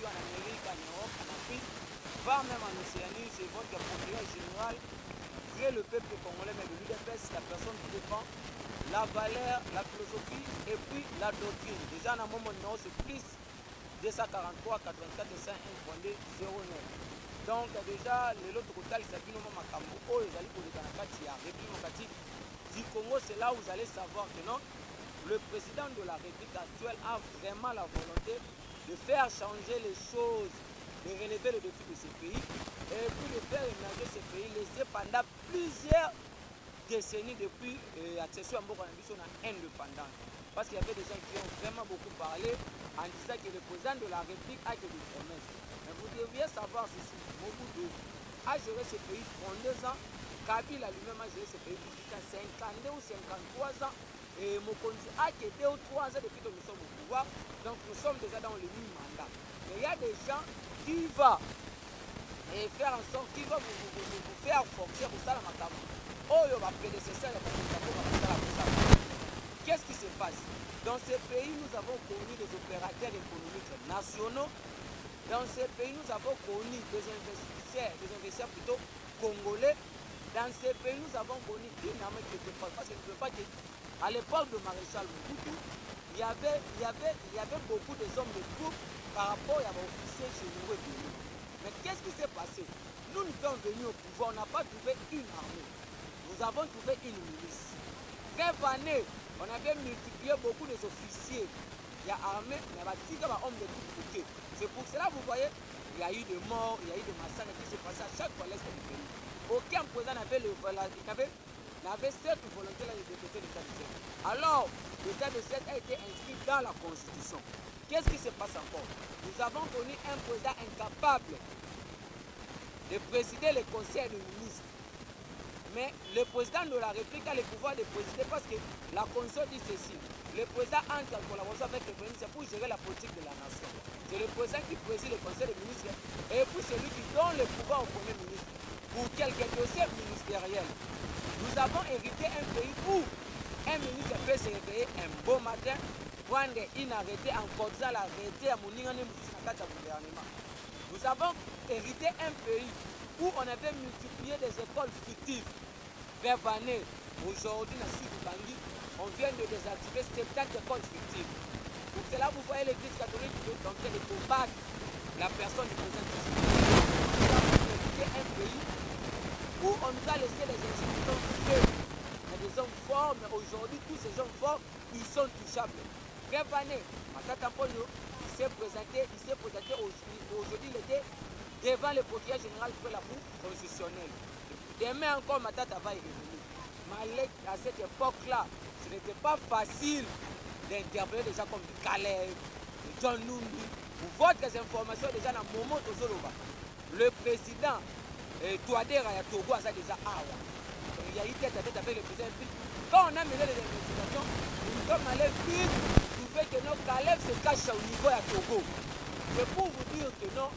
en Amérique, en Europe, en Afrique, voire même en Océanie, c'est votre procureur général, crée le peuple congolais, mais de l'UDPS, la personne qui défend la valeur, la philosophie et puis la doctrine. Déjà, dans mon numéro, c'est plus 243 84 101 09. Donc, déjà, l'autre côté, c'est un moment makambo. Oh, ils allaient pour les Kanakati, République du Congo, c'est là où vous allez savoir que non, le président de la République actuelle a vraiment la volonté de faire changer les choses, de relever le défi de ces pays et puis de faire émerger ces pays laissés pendant plusieurs décennies depuis l'accession à Mboko-Nabiso indépendante. Parce qu'il y avait des gens qui ont vraiment beaucoup parlé en disant que le président de la République a que des promesses. Mais vous deviez savoir ceci, Mobutu a géré ce pays 32 ans, Kabila lui-même a géré ce pays depuis 52 ou 53 ans. Et Mokonzi a que 2 ou 3 ans depuis que nous sommes au pouvoir. Donc nous sommes déjà dans le mi-mandat. Mais il y a des gens qui vont faire en sorte, qui vont vous faire forcer pour ça la macabre. Oh, il va prédécesseur et qu'est-ce qui se passe? Dans ces pays, nous avons connu des opérateurs économiques nationaux. Dans ces pays, nous avons connu des investisseurs plutôt congolais. Dans ces pays, nous avons connu une armée qui était forte. Parce que je ne veux pas dire, à l'époque de Maréchal Mobutu, il y avait beaucoup de hommes de troupes par rapport à l'officier généraux et pays. Mais qu'est-ce qui s'est passé? Nous sommes venus au pouvoir, on n'a pas trouvé une armée. Nous avons trouvé une milice. Bref année, on avait multiplié beaucoup des officiers. Il y a armée, il y a des hommes de troupes. C'est pour cela, vous voyez, il y a eu des morts, il y a eu des massacres qui se passaient à chaque fois l'est du pays. Aucun président n'avait cette volonté-là de décréter l'état de siège. Alors, l'état de siège a été inscrit dans la Constitution. Qu'est-ce qui se passe encore? Nous avons connu un président incapable de présider le conseil des ministres. Mais le président de la République a le pouvoir de présider parce que la Constitution dit ceci. Le président entre en collaboration avec le Premier ministre pour gérer la politique de la nation. C'est le président qui préside le conseil des ministres et puis c'est lui qui donne le pouvoir au Premier ministre pour quelques dossiers ministériels. Nous avons hérité un pays où un ministre peut se réveiller un beau matin, prendre une arrêté en cotisant l'arrêté à Mouningane Moussakata gouvernement. Nous avons hérité un pays où on avait multiplié des écoles fictives. Vers Vané, aujourd'hui, dans Sud-Bangui, on vient de désactiver 70 écoles fictives. Pour cela, vous voyez l'Église catholique qui est en train de combattre la personne du président de Jésus. Nous avons hérité un pays où on nous a laissé les institutions privées. Il y a des hommes forts, mais aujourd'hui, tous ces hommes forts, ils sont touchables. Bref, Vané, Matata Polo, il s'est présenté aujourd'hui, il était devant le procureur général pour la Cour constitutionnelle. Demain encore, Matata va y revenir. Mais à cette époque-là, ce n'était pas facile d'interpeller des gens comme Caleb, John Numbi, ou votre information déjà dans le moment de Zoloba. Le président Touadéra à Togo a ça déjà awa. Il y a eu tête à tête avec le président. Quand on a mené les investigations, nous sommes allés vite trouver que nos Caleb se cache au niveau à Togo. C'est pour vous dire que non,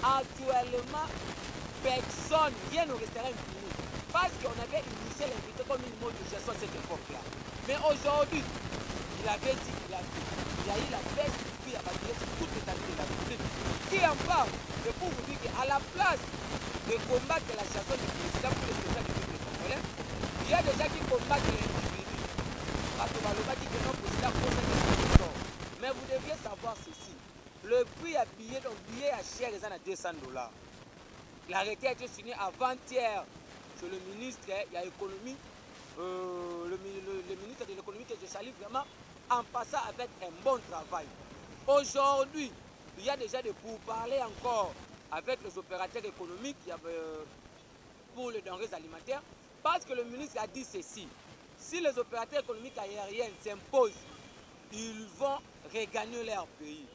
actuellement, personne, rien ne restera impuni. Parce qu'on avait initié l'invité comme une mode de gestion à cette époque-là. Mais aujourd'hui, il avait dit qu'il a fait. Il y a eu la baisse du prix à bâtir sur toute l'étendue de la République. Qui en parle? C'est pour vous dire qu'à la place de combattre la gestion du président pour le président du peuple congolais, il y a des gens qui combattent l'individu. Parce que Baloba dit que non, président pour ça. Mais vous deviez savoir ceci. Le prix à billet, donc billet à cher, ils en a $200. L'arrêté a été signé avant-hier sur le ministre, il y a économie, le ministre de l'économie que je salue vraiment en passant avec un bon travail. Aujourd'hui, il y a déjà des pourparlers encore avec les opérateurs économiques pour les denrées alimentaires parce que le ministre a dit ceci. Si les opérateurs économiques aériens s'imposent, ils vont regagner leur pays.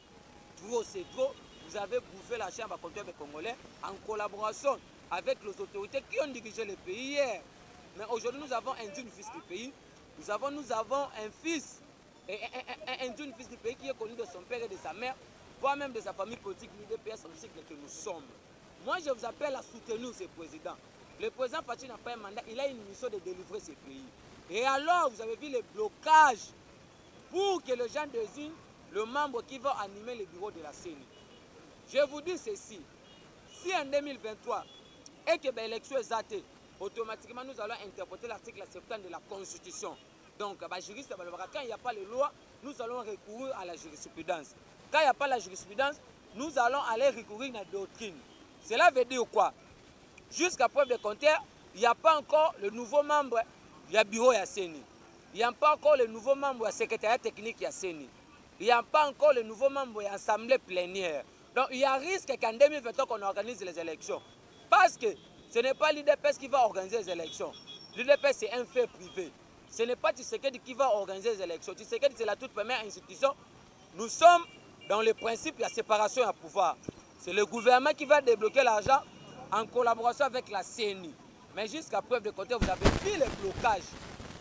Trop, c'est trop. Vous avez bouffé la chambre à compteur des Congolais en collaboration avec les autorités qui ont dirigé le pays hier. Mais aujourd'hui, nous avons un digne fils du pays. Nous avons un fils, un digne fils du pays qui est connu de son père et de sa mère, voire même de sa famille politique, l'UDPS, au cycle que nous sommes. Moi, je vous appelle à soutenir ce président. Le président Fachi n'a pas un mandat, il a une mission de délivrer ce pays. Et alors, vous avez vu les blocages pour que les gens désignent le membre qui va animer le bureau de la CENI. Je vous dis ceci. Si en 2023, et que l'élection est zatée, automatiquement nous allons interpréter l'article 70 de la Constitution. Donc, juriste, quand il n'y a pas les lois, nous allons recourir à la jurisprudence. Quand il n'y a pas la jurisprudence, nous allons aller recourir à la doctrine. Cela veut dire quoi? Jusqu'à preuve de contraire, il n'y a pas encore le nouveau membre du bureau de Séni. Il n'y a pas encore le nouveau membre du secrétariat technique de Séni. Il n'y a pas encore le nouveau membre de l'Assemblée plénière. Donc il y a risque qu'en 2023 qu'on organise les élections. Parce que ce n'est pas l'UDPS qui va organiser les élections. L'UDPS c'est un fait privé. Ce n'est pas Tshisekedi qui va organiser les élections. Tshisekedi c'est la toute première institution. Nous sommes dans le principe de la séparation du pouvoir. C'est le gouvernement qui va débloquer l'argent en collaboration avec la CENI. Mais jusqu'à preuve de côté, vous avez vu les blocages.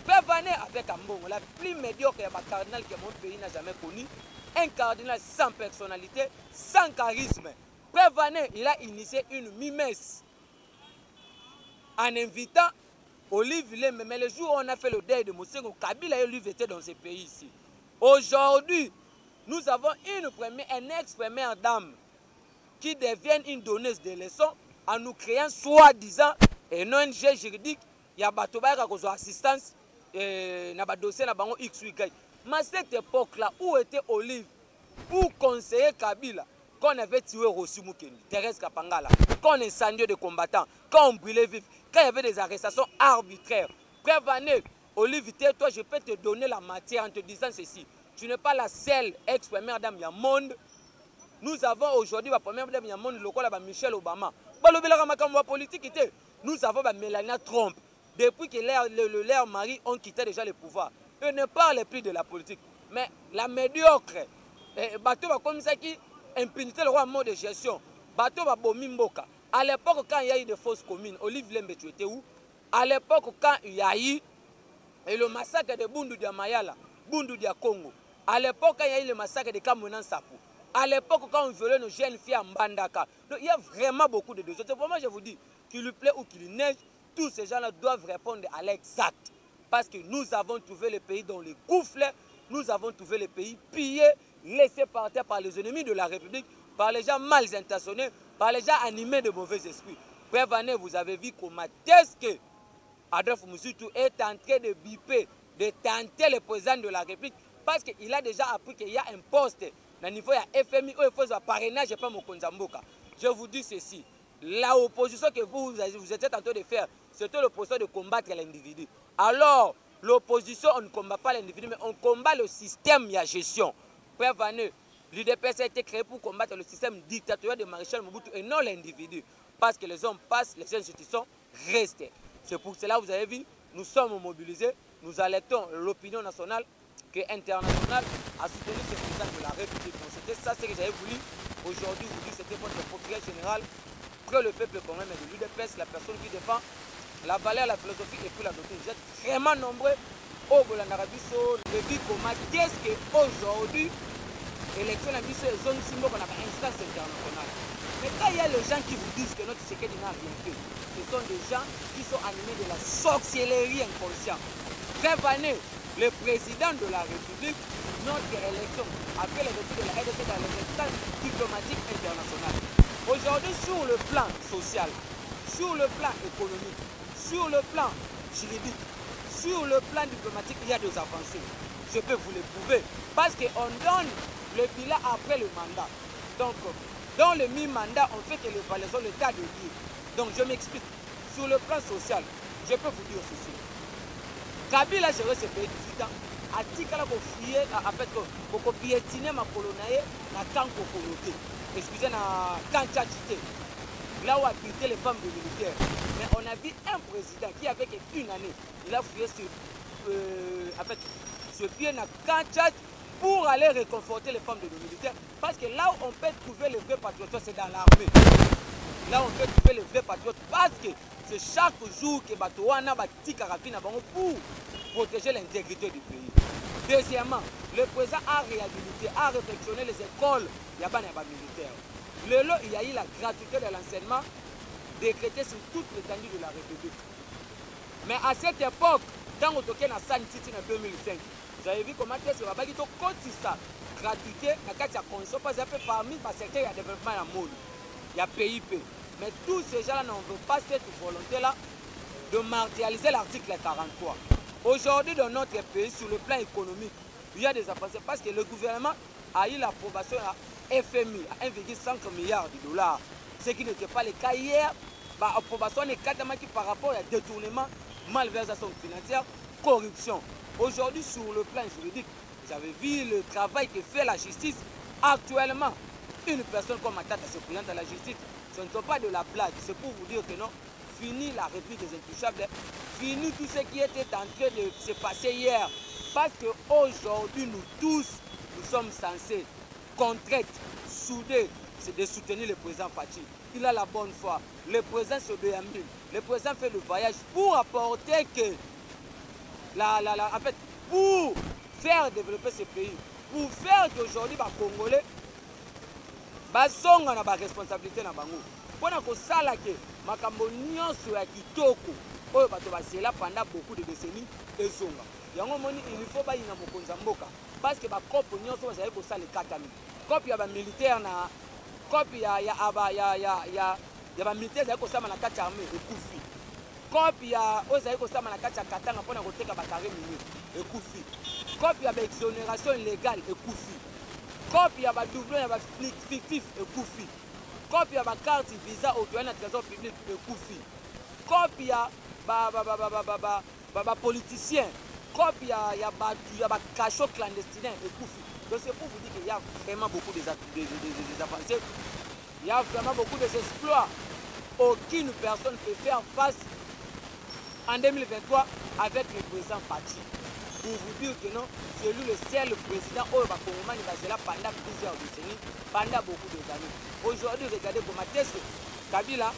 Prévenez avec Ambongo, la plus médiocre cardinal que mon pays n'a jamais connu. Un cardinal sans personnalité, sans charisme. Prévenez, il a initié une mimesse en invitant Olive Lembe. Mais le jour où on a fait le deuil de Moussengo, Kabila et lui était dans ce pays ici. Aujourd'hui, nous avons une ex-première dame qui devient une donneuse de leçons en nous créant soi-disant une ONG juridique. Il y a des assistance dans le dossier de X, Y. Mais à cette époque-là, où était Olive? Où conseiller Kabila? Quand on avait tué Rossi Moukeni, Thérèse Kapangala, quand on incendiait des combattants, quand on brûlait vif, quand il y avait des arrestations arbitraires. Prévenez, Olive, toi, je peux te donner la matière en te disant ceci. Tu n'es pas la seule ex-première dame du monde. Nous avons aujourd'hui la première dame du monde, le Michelle Obama. Nous avons Mélania Trump. Depuis que leur mari ont quitté déjà le pouvoir. Eux ne parlent plus de la politique. Mais la médiocre, bateau va comme ça qui impunité le roi en mode de gestion. Bateau va bomimboka. À l'époque, quand il y a eu des fausses communes, Olive Lembe, tu étais où? À l'époque, quand il y a eu le massacre de Bundu de Mayala, Bundu de Congo. À l'époque, quand il y a eu le massacre de Kamounan Sapou. À l'époque, quand on violait nos jeunes filles en Bandaka. Donc, il y a vraiment beaucoup de dossiers. C'est pour moi, je vous dis, qu'il lui plaît ou qu'il neige, tous ces gens-là doivent répondre à l'exact. Parce que nous avons trouvé le pays dans les gouffres, nous avons trouvé le pays pillé, laissé par terre par les ennemis de la République, par les gens mal intentionnés, par les gens animés de mauvais esprits. Prévenez, vous avez vu comment est-ce que Adolphe Moussoutou est en train de biper, de tenter le président de la République, parce qu'il a déjà appris qu'il y a un poste au niveau de FMI où il faut un parrainage et pas mon Konzamboka. Je vous dis ceci, la opposition que vous êtes en train de faire, c'était l'opposition de combattre l'individu. Alors, l'opposition, on ne combat pas l'individu, mais on combat le système de gestion. Prévenez, l'UDPS a été créé pour combattre le système dictatorial de Maréchal Mobutu et non l'individu. Parce que les hommes passent, les institutions restent. C'est pour cela que vous avez vu, nous sommes mobilisés, nous alertons l'opinion nationale que internationale à soutenir ce président de la République. C'était ça ce que j'avais voulu aujourd'hui vous dire, c'était votre procureur général que le peuple congolais de l'UDPS, la personne qui défend la valeur, la philosophie et puis la doctrine. Vous êtes vraiment nombreux au Bolanda-Rabiso, le dit comment qu'est-ce qu'aujourd'hui, l'élection de la zone Simbo qu'on a une instance internationale. Mais quand il y a les gens qui vous disent que notre Tshisekedi n'a rien fait, ce sont des gens qui sont animés de la sorcellerie inconsciente. Prévenez le président de la République, notre élection, après le retour de la RDC dans les instances diplomatiques internationales. Aujourd'hui, sur le plan social, sur le plan économique, sur le plan juridique, sur le plan diplomatique, il y a des avancées. Je peux vous le prouver. Parce qu'on donne le bilan après le mandat. Donc, dans le mi-mandat, on fait que l'évaluation, le tas de dire. Donc, je m'explique. Sur le plan social, je peux vous dire ceci. Kabila a géré ce pays 18 ans. A dit qu'il a piétiner ma colonaille dans le camp Kokoroté. Excusez, dans le camp Tchadjité. Là où a quitté les femmes de militaires. Mais on a vu un président qui, avec une année, il a fouillé ce pied dans le camp Tchad pour aller réconforter les femmes de nos militaires. Parce que là où on peut trouver les vrais patriotes, c'est dans l'armée. Là où on peut trouver les vrais patriotes, parce que c'est chaque jour que Batouana bâtit carabine pour protéger l'intégrité du pays. Deuxièmement, le président a réhabilité, a réfectionné les écoles, il y a pas de militaires. Il y a eu la gratuité de l'enseignement décrétée sur toute l'étendue de la République. Mais à cette époque, quand on toquait dans San Titi en 2005, Vous avez vu comment est-ce que Babaki to kotisa gratuité na kati ya condition parce que parmi les secteurs de développement à monde, il y a PIP. Mais tous ces gens-là n'ont pas cette volonté-là de martialiser l'article 43. Aujourd'hui, dans notre pays, sur le plan économique, il y a des avancées parce que le gouvernement a eu l'approbation à FMI à 1,5 milliard de dollars. Ce qui n'était pas le cas hier. L'approbation est par rapport à détournement, malversation financière, corruption. Aujourd'hui, sur le plan juridique, vous avez vu le travail que fait la justice. Actuellement, une personne comme Matata se présente à la justice. Ce ne sont pas de la blague. C'est pour vous dire que non, fini la République des Intouchables, fini tout ce qui était en train de se passer hier. Parce qu'aujourd'hui, nous tous, nous sommes censés contraindre, souder, c'est de soutenir le président Fachi. Il a la bonne foi. Le président se déambule. Le président fait le voyage pour apporter que, en fait, pour faire développer ce pays, pour faire qu'aujourd'hui, les Congolais, basonga na ba responsabilité na bango. Pona ko sala ke makambo nyonso ya kitoko oyo bato basela pendant beaucoup de décennies ezonga. Yango moni il faut ba ina mokonza mboka parce que ba kopo nyonso bazali ko sala katami. Kopi ya ba militaire na kopi ya ba militaire zali ko sama na kati armée ekufi. Kopi ya oyo zali ko sama na kati ya katanga pona ko teka batare mini ekufi. Kopi ya ba exonération illégale ekufi. Copie ya doublon ya fictif ekufi. Copie ya carte visa au na trésor public ekufi. Copie ya politicien. Copie ya cachot clandestin ekufi. Donc c'est pour vous dire qu'il y a vraiment beaucoup d'avancées. Il y a vraiment beaucoup d'exploits. Aucune personne ne peut faire face en 2023 avec le président Fachi. Pour vous dire que non, c'est lui le seul président au Congomani là pendant plusieurs décennies, pendant beaucoup d'années. Aujourd'hui, regardez comment est-ce que Kabila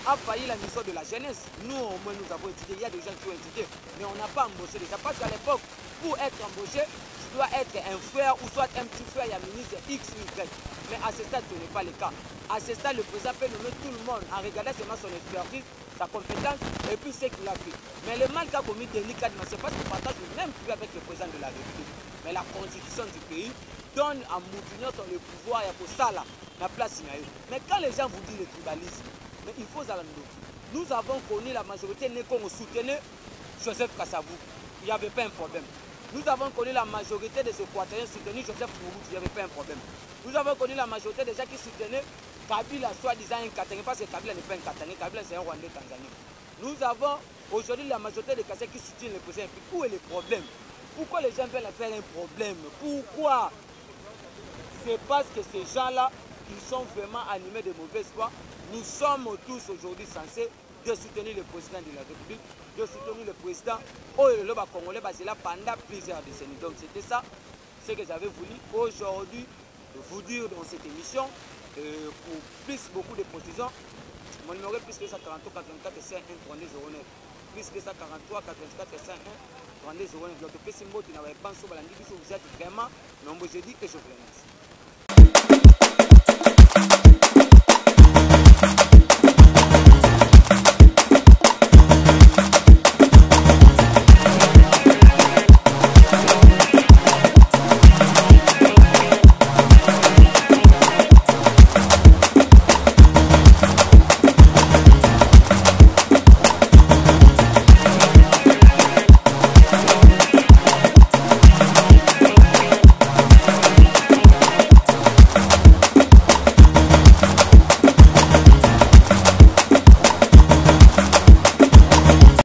a failli la mission de la jeunesse. Nous, au moins, nous avons étudié. Il y a des gens qui ont étudié, mais on n'a pas embauché déjà. Parce qu'à l'époque, pour être embauché, tu dois être un frère ou soit un petit frère, il y a ministre X ou Y. Mais à ce stade, ce n'est pas le cas. À ce stade, le président peut nommer tout le monde en regardant seulement son expertise, sa compétence et puis ce qu'il a fait. Mais le mal qu'a commis Denis Kadima, c'est parce qu'il partage le même plus avec le président de la République. Mais la constitution du pays donne à Moutinho le pouvoir et à Sala la place. Mais quand les gens vous disent le tribalisme, mais il faut aller nous avons connu la majorité qu'on soutenait Joseph Kassabou. Il n'y avait pas un problème. Nous avons connu la majorité des Équatoriens soutenus Joseph Mourou. Il n'y avait pas un problème. Nous avons connu la majorité des gens qui soutenaient Kabila, soi-disant un Katangé, parce que Kabila n'est pas un Katangé, Kabila c'est un Rwandais Tanzanie. Nous avons aujourd'hui la majorité des Kassais qui soutiennent le président. Où est le problème? Pourquoi les gens veulent faire un problème? Pourquoi? C'est parce que ces gens-là, ils sont vraiment animés de mauvaise foi. Nous sommes tous aujourd'hui censés de soutenir le président de la République, de soutenir le président le Congolais là pendant plusieurs décennies. Donc c'était ça ce que j'avais voulu aujourd'hui vous dire dans cette émission. Pour beaucoup de précisions, mon numéro est plus que ça 43 84 51 32 09. Plus que ça 43 84 51 32 09. Donc petit mot qui n'avait pas sur balandi, vous êtes vraiment nombreux jeudi et je vous remercie.